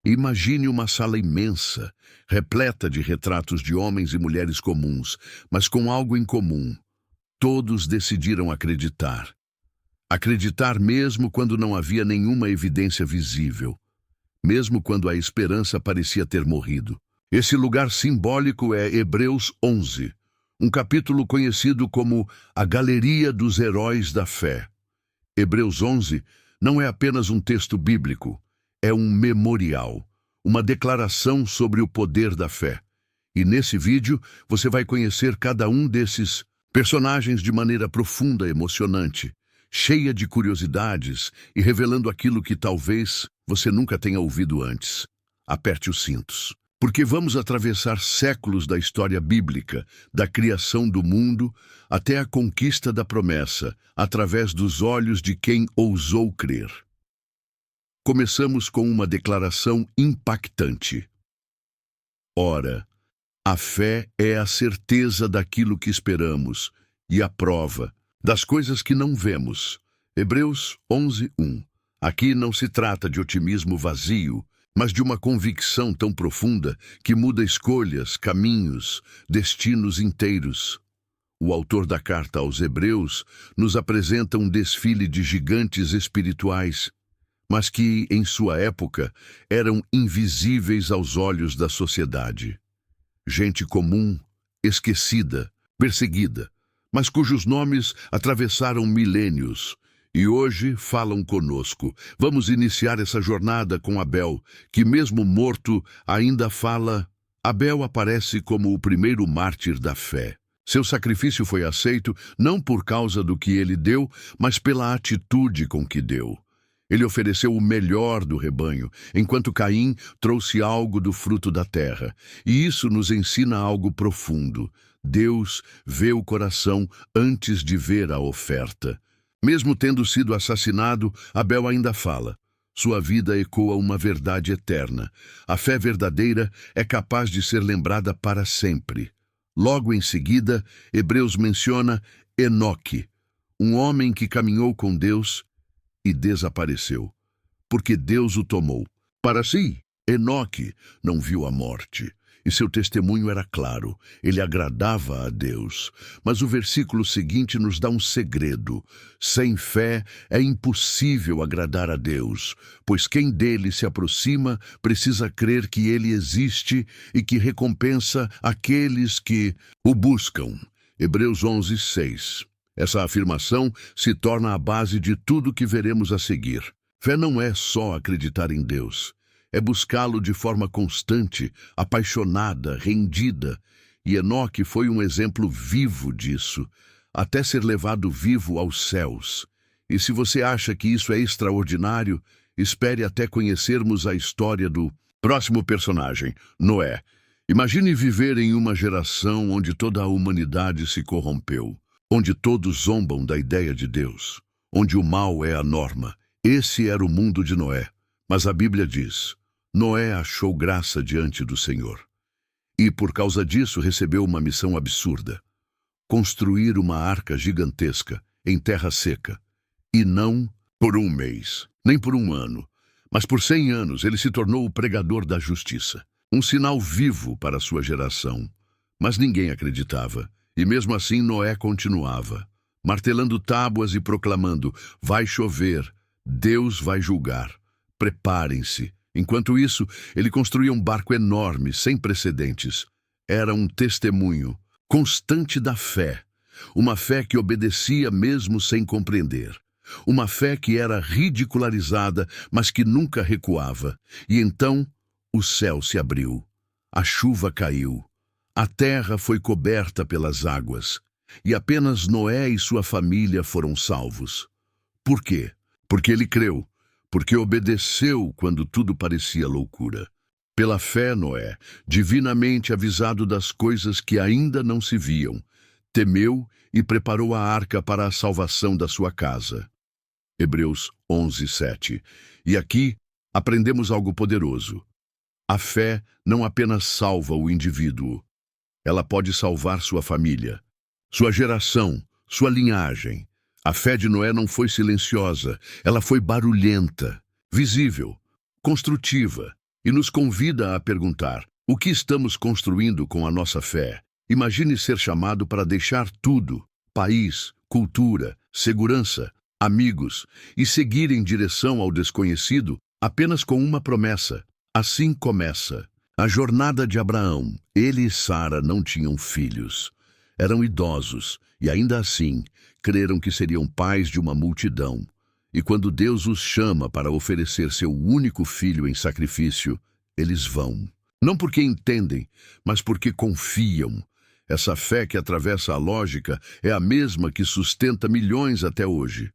Imagine uma sala imensa, repleta de retratos de homens e mulheres comuns, mas com algo em comum. Todos decidiram acreditar. Acreditar mesmo quando não havia nenhuma evidência visível, mesmo quando a esperança parecia ter morrido. Esse lugar simbólico é Hebreus 11, um capítulo conhecido como a Galeria dos Heróis da Fé. Hebreus 11 não é apenas um texto bíblico, é um memorial, uma declaração sobre o poder da fé. E nesse vídeo você vai conhecer cada um desses personagens de maneira profunda e emocionante, cheia de curiosidades e revelando aquilo que talvez você nunca tenha ouvido antes. Aperte os cintos, porque vamos atravessar séculos da história bíblica, da criação do mundo até a conquista da promessa, através dos olhos de quem ousou crer. Começamos com uma declaração impactante. Ora, a fé é a certeza daquilo que esperamos e a prova das coisas que não vemos. Hebreus 11:1. Aqui não se trata de otimismo vazio, mas de uma convicção tão profunda que muda escolhas, caminhos, destinos inteiros. O autor da carta aos Hebreus nos apresenta um desfile de gigantes espirituais, mas que, em sua época, eram invisíveis aos olhos da sociedade. Gente comum, esquecida, perseguida, mas cujos nomes atravessaram milênios e hoje falam conosco. Vamos iniciar essa jornada com Abel, que mesmo morto ainda fala. Abel aparece como o primeiro mártir da fé. Seu sacrifício foi aceito não por causa do que ele deu, mas pela atitude com que deu. Ele ofereceu o melhor do rebanho, enquanto Caim trouxe algo do fruto da terra. E isso nos ensina algo profundo. Deus vê o coração antes de ver a oferta. Mesmo tendo sido assassinado, Abel ainda fala. Sua vida ecoa uma verdade eterna. A fé verdadeira é capaz de ser lembrada para sempre. Logo em seguida, Hebreus menciona Enoque, um homem que caminhou com Deus e desapareceu, porque Deus o tomou para si. Enoque não viu a morte, e seu testemunho era claro, ele agradava a Deus. Mas o versículo seguinte nos dá um segredo. Sem fé é impossível agradar a Deus, pois quem dele se aproxima precisa crer que ele existe e que recompensa aqueles que o buscam. Hebreus 11:6. Essa afirmação se torna a base de tudo que veremos a seguir. Fé não é só acreditar em Deus. É buscá-lo de forma constante, apaixonada, rendida. E Enoque foi um exemplo vivo disso, até ser levado vivo aos céus. E se você acha que isso é extraordinário, espere até conhecermos a história do próximo personagem, Noé. Imagine viver em uma geração onde toda a humanidade se corrompeu, onde todos zombam da ideia de Deus, onde o mal é a norma. Esse era o mundo de Noé. Mas a Bíblia diz: Noé achou graça diante do Senhor. E por causa disso recebeu uma missão absurda: construir uma arca gigantesca em terra seca. E não por um mês, nem por um ano, mas por 100 anos ele se tornou o pregador da justiça. Um sinal vivo para sua geração. Mas ninguém acreditava. E mesmo assim Noé continuava, martelando tábuas e proclamando: vai chover, Deus vai julgar, preparem-se. Enquanto isso, ele construía um barco enorme, sem precedentes. Era um testemunho constante da fé, uma fé que obedecia mesmo sem compreender, uma fé que era ridicularizada, mas que nunca recuava. E então o céu se abriu, a chuva caiu, a terra foi coberta pelas águas, e apenas Noé e sua família foram salvos. Por quê? Porque ele creu, porque obedeceu quando tudo parecia loucura. Pela fé, Noé, divinamente avisado das coisas que ainda não se viam, temeu e preparou a arca para a salvação da sua casa. Hebreus 11:7. E aqui aprendemos algo poderoso. A fé não apenas salva o indivíduo, ela pode salvar sua família, sua geração, sua linhagem. A fé de Noé não foi silenciosa, ela foi barulhenta, visível, construtiva. E nos convida a perguntar: o que estamos construindo com a nossa fé? Imagine ser chamado para deixar tudo, país, cultura, segurança, amigos, e seguir em direção ao desconhecido apenas com uma promessa. Assim começa a jornada de Abraão. Ele e Sara não tinham filhos. Eram idosos e ainda assim creram que seriam pais de uma multidão. E quando Deus os chama para oferecer seu único filho em sacrifício, eles vão. Não porque entendem, mas porque confiam. Essa fé que atravessa a lógica é a mesma que sustenta milhões até hoje.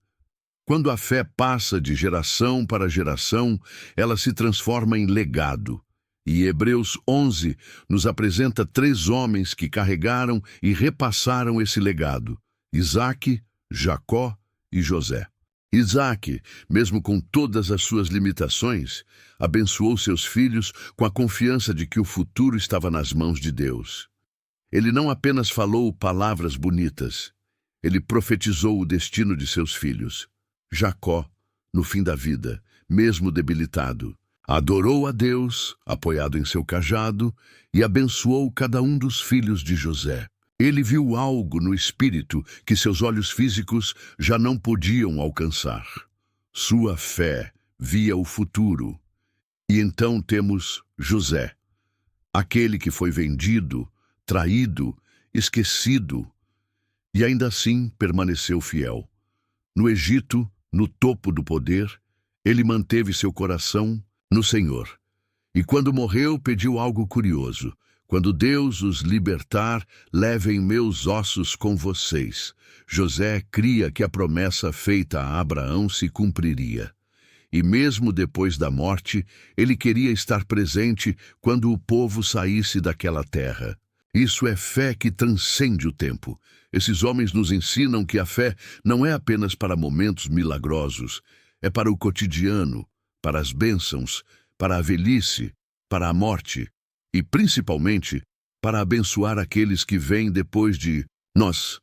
Quando a fé passa de geração para geração, ela se transforma em legado. E Hebreus 11 nos apresenta 3 homens que carregaram e repassaram esse legado: Isaque, Jacó e José. Isaque, mesmo com todas as suas limitações, abençoou seus filhos com a confiança de que o futuro estava nas mãos de Deus. Ele não apenas falou palavras bonitas, ele profetizou o destino de seus filhos. Jacó, no fim da vida, mesmo debilitado, adorou a Deus, apoiado em seu cajado, e abençoou cada um dos filhos de José. Ele viu algo no espírito que seus olhos físicos já não podiam alcançar. Sua fé via o futuro. E então temos José, aquele que foi vendido, traído, esquecido, e ainda assim permaneceu fiel. No Egito, no topo do poder, ele manteve seu coração no Senhor. E quando morreu, pediu algo curioso: quando Deus os libertar, levem meus ossos com vocês. José cria que a promessa feita a Abraão se cumpriria. E mesmo depois da morte, ele queria estar presente quando o povo saísse daquela terra. Isso é fé que transcende o tempo. Esses homens nos ensinam que a fé não é apenas para momentos milagrosos, é para o cotidiano, para as bênçãos, para a velhice, para a morte e, principalmente, para abençoar aqueles que vêm depois de nós.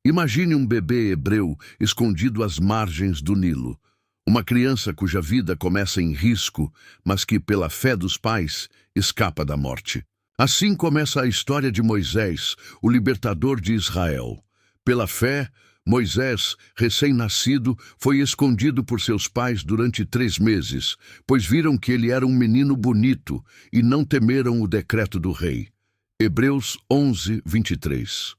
Imagine um bebê hebreu escondido às margens do Nilo. Uma criança cuja vida começa em risco, mas que, pela fé dos pais, escapa da morte. Assim começa a história de Moisés, o libertador de Israel. Pela fé, Moisés, recém-nascido, foi escondido por seus pais durante 3 meses, pois viram que ele era um menino bonito e não temeram o decreto do rei. Hebreus 11, 23.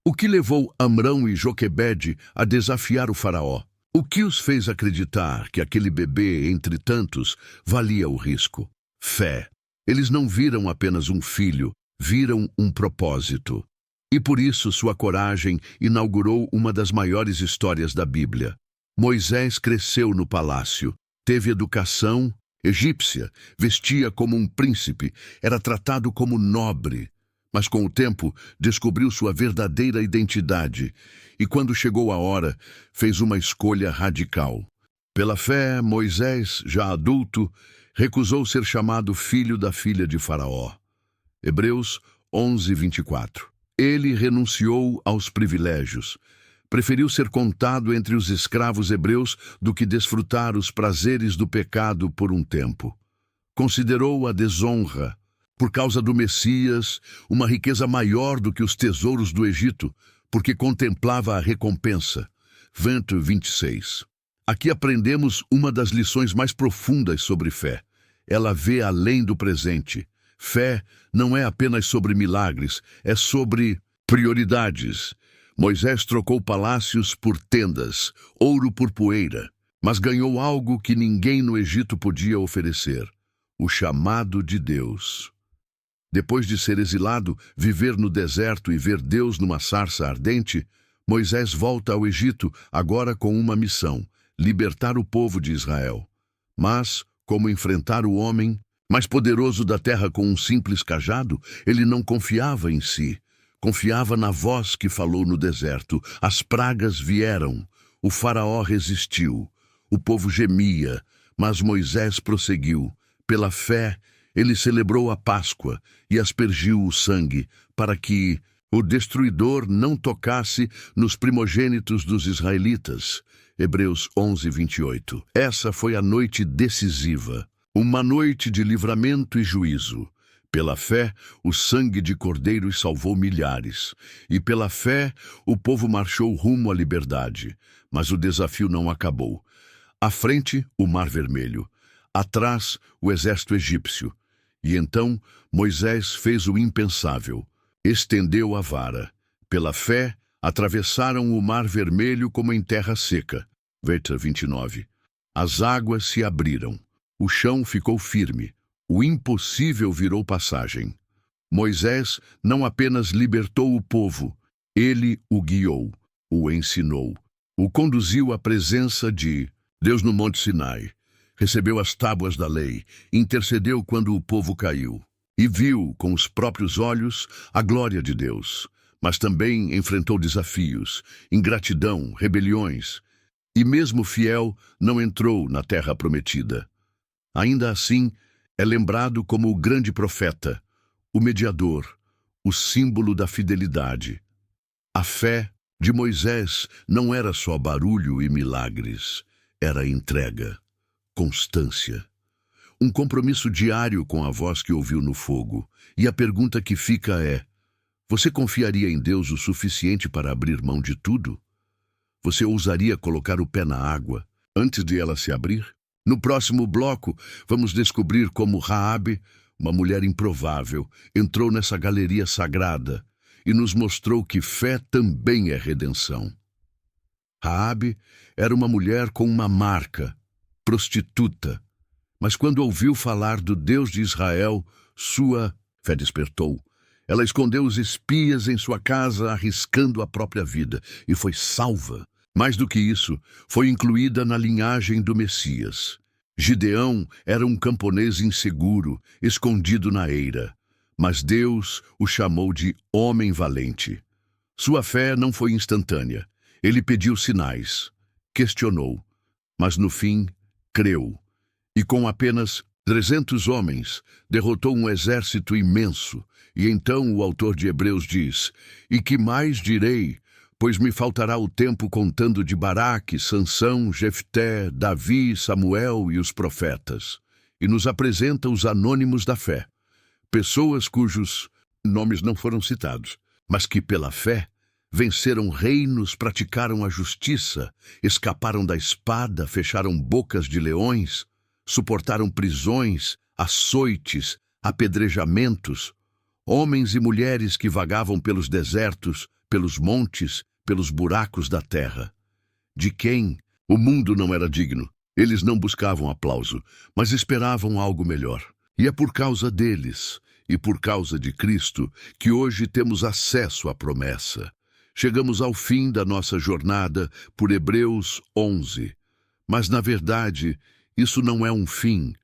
O que levou Amrão e Joquebede a desafiar o faraó? O que os fez acreditar que aquele bebê, entre tantos, valia o risco? Fé. Eles não viram apenas um filho, viram um propósito. E por isso sua coragem inaugurou uma das maiores histórias da Bíblia. Moisés cresceu no palácio, teve educação egípcia, vestia como um príncipe, era tratado como nobre. Mas com o tempo descobriu sua verdadeira identidade e, quando chegou a hora, fez uma escolha radical. Pela fé, Moisés, já adulto, recusou ser chamado filho da filha de Faraó. Hebreus 11, 24. Ele renunciou aos privilégios. Preferiu ser contado entre os escravos hebreus do que desfrutar os prazeres do pecado por um tempo. Considerou a desonra, por causa do Messias, uma riqueza maior do que os tesouros do Egito, porque contemplava a recompensa. Verso 26. Aqui aprendemos uma das lições mais profundas sobre fé. Ela vê além do presente. Fé não é apenas sobre milagres, é sobre prioridades. Moisés trocou palácios por tendas, ouro por poeira, mas ganhou algo que ninguém no Egito podia oferecer: o chamado de Deus. Depois de ser exilado, viver no deserto e ver Deus numa sarça ardente, Moisés volta ao Egito, agora com uma missão: libertar o povo de Israel. Mas, como enfrentar o homem mais poderoso da terra com um simples cajado, ele não confiava em si. Confiava na voz que falou no deserto. As pragas vieram. O faraó resistiu. O povo gemia, mas Moisés prosseguiu. Pela fé, ele celebrou a Páscoa e aspergiu o sangue, para que o destruidor não tocasse nos primogênitos dos israelitas. Hebreus 11, 28. Essa foi a noite decisiva. Uma noite de livramento e juízo. Pela fé, o sangue de cordeiros salvou milhares. E pela fé, o povo marchou rumo à liberdade. Mas o desafio não acabou. À frente, o Mar Vermelho. Atrás, o exército egípcio. E então, Moisés fez o impensável. Estendeu a vara. Pela fé, atravessaram o Mar Vermelho como em terra seca. Verso 29. As águas se abriram. O chão ficou firme. O impossível virou passagem. Moisés não apenas libertou o povo, ele o guiou, o ensinou, o conduziu à presença de Deus no Monte Sinai. Recebeu as tábuas da lei, intercedeu quando o povo caiu e viu com os próprios olhos a glória de Deus, mas também enfrentou desafios, ingratidão, rebeliões, e mesmo fiel não entrou na terra prometida. Ainda assim, é lembrado como o grande profeta, o mediador, o símbolo da fidelidade. A fé de Moisés não era só barulho e milagres, era entrega, constância. Um compromisso diário com a voz que ouviu no fogo. E a pergunta que fica é: você confiaria em Deus o suficiente para abrir mão de tudo? Você ousaria colocar o pé na água antes de ela se abrir? No próximo bloco, vamos descobrir como Raabe, uma mulher improvável, entrou nessa galeria sagrada e nos mostrou que fé também é redenção. Raabe era uma mulher com uma marca, prostituta, mas quando ouviu falar do Deus de Israel, sua fé despertou. Ela escondeu os espias em sua casa, arriscando a própria vida, e foi salva. Mais do que isso, foi incluída na linhagem do Messias. Gideão era um camponês inseguro, escondido na eira, mas Deus o chamou de homem valente. Sua fé não foi instantânea. Ele pediu sinais, questionou, mas no fim, creu. E com apenas 300 homens, derrotou um exército imenso. E então o autor de Hebreus diz: "E que mais direi? Pois me faltará o tempo contando de Baraque, Sansão, Jefté, Davi, Samuel e os profetas." E nos apresenta os anônimos da fé, pessoas cujos nomes não foram citados, mas que pela fé venceram reinos, praticaram a justiça, escaparam da espada, fecharam bocas de leões, suportaram prisões, açoites, apedrejamentos, homens e mulheres que vagavam pelos desertos, pelos montes, pelos buracos da terra. De quem o mundo não era digno. Eles não buscavam aplauso, mas esperavam algo melhor. E é por causa deles, e por causa de Cristo, que hoje temos acesso à promessa. Chegamos ao fim da nossa jornada por Hebreus 11. Mas, na verdade, isso não é um fim,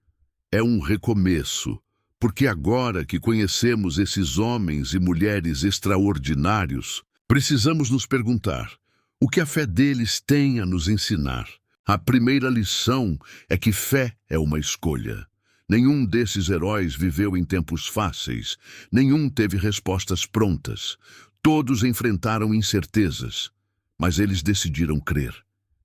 é um recomeço. Porque agora que conhecemos esses homens e mulheres extraordinários, precisamos nos perguntar: o que a fé deles tem a nos ensinar? A primeira lição é que fé é uma escolha. Nenhum desses heróis viveu em tempos fáceis, nenhum teve respostas prontas. Todos enfrentaram incertezas, mas eles decidiram crer,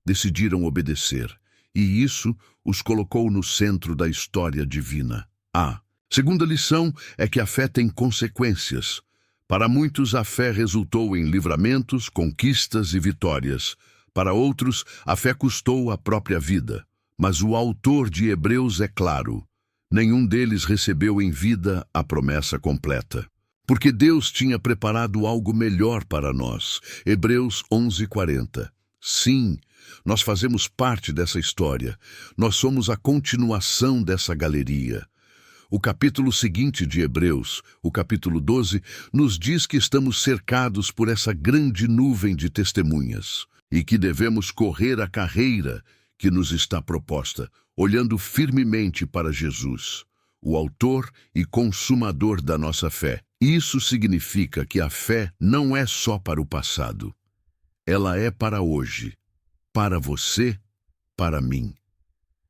decidiram obedecer, e isso os colocou no centro da história divina. A segunda lição é que a fé tem consequências. Para muitos, a fé resultou em livramentos, conquistas e vitórias. Para outros, a fé custou a própria vida. Mas o autor de Hebreus é claro: nenhum deles recebeu em vida a promessa completa. Porque Deus tinha preparado algo melhor para nós. Hebreus 11:40. Sim, nós fazemos parte dessa história. Nós somos a continuação dessa galeria. O capítulo seguinte de Hebreus, o capítulo 12, nos diz que estamos cercados por essa grande nuvem de testemunhas e que devemos correr a carreira que nos está proposta, olhando firmemente para Jesus, o autor e consumador da nossa fé. Isso significa que a fé não é só para o passado. Ela é para hoje, para você, para mim.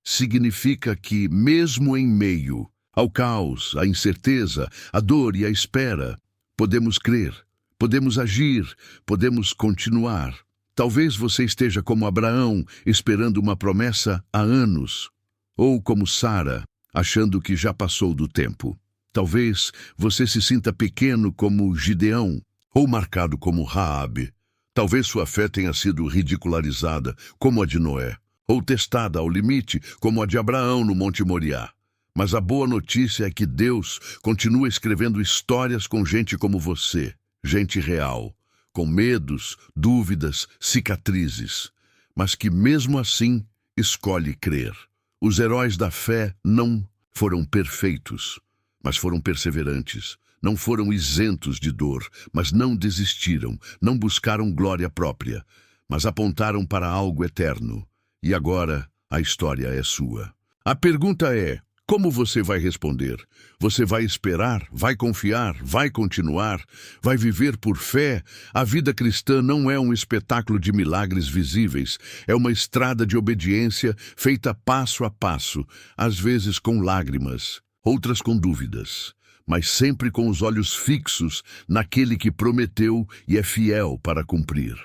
Significa que, mesmo em meio ao caos, à incerteza, à dor e à espera, podemos crer, podemos agir, podemos continuar. Talvez você esteja como Abraão, esperando uma promessa há anos, ou como Sara, achando que já passou do tempo. Talvez você se sinta pequeno como Gideão ou marcado como Raabe. Talvez sua fé tenha sido ridicularizada como a de Noé, ou testada ao limite como a de Abraão no Monte Moriá. Mas a boa notícia é que Deus continua escrevendo histórias com gente como você, gente real, com medos, dúvidas, cicatrizes, mas que mesmo assim escolhe crer. Os heróis da fé não foram perfeitos, mas foram perseverantes. Não foram isentos de dor, mas não desistiram, não buscaram glória própria, mas apontaram para algo eterno. E agora a história é sua. A pergunta é: como você vai responder? Você vai esperar? Vai confiar? Vai continuar? Vai viver por fé? A vida cristã não é um espetáculo de milagres visíveis. É uma estrada de obediência feita passo a passo, às vezes com lágrimas, outras com dúvidas, mas sempre com os olhos fixos naquele que prometeu e é fiel para cumprir.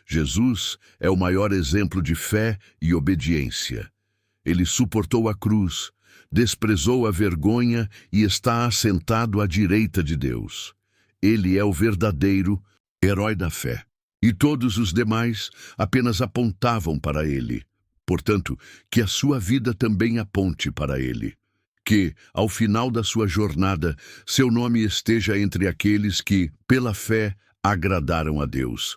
Jesus é o maior exemplo de fé e obediência. Ele suportou a cruz, desprezou a vergonha e está assentado à direita de Deus. Ele é o verdadeiro herói da fé. E todos os demais apenas apontavam para ele. Portanto, que a sua vida também aponte para ele. Que, ao final da sua jornada, seu nome esteja entre aqueles que, pela fé, agradaram a Deus.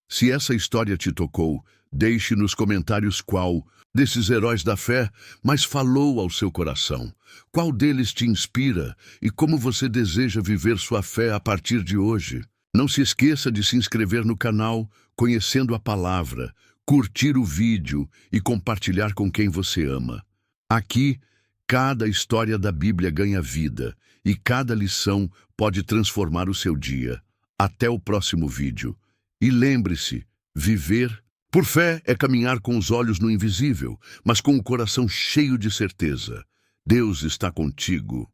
Se essa história te tocou, deixe nos comentários qual desses heróis da fé mais falou ao seu coração. Qual deles te inspira e como você deseja viver sua fé a partir de hoje. Não se esqueça de se inscrever no canal, conhecendo a palavra, curtir o vídeo e compartilhar com quem você ama. Aqui, cada história da Bíblia ganha vida e cada lição pode transformar o seu dia. Até o próximo vídeo. E lembre-se, viver por fé é caminhar com os olhos no invisível, mas com o coração cheio de certeza. Deus está contigo.